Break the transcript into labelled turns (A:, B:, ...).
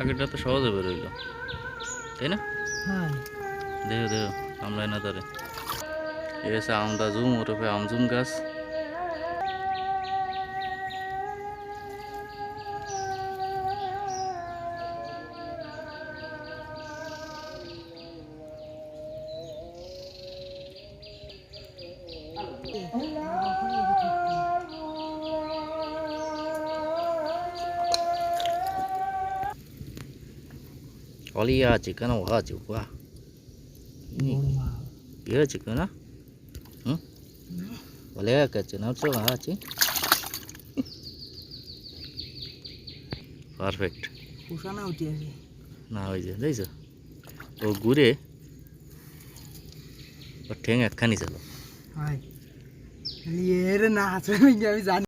A: আগেরটা তো সহজে বেরোইল, তাই না?
B: হ্যাঁ
A: দেখো দেখো কামড়ায় না তারে। এ হচ্ছে আমদা জুম, ওরফে আমজুম গাছ। Olha chicken wah juga. Ini iya chicken ah. Boleh ke channel so আছে পারফেক্ট।
B: উষানা উঠে আছে
A: না ওই যে দেখছো ও ঘুরে ওর ঠ্যাং একখানি ছিল।
B: হয় এর না আছে আমি জানি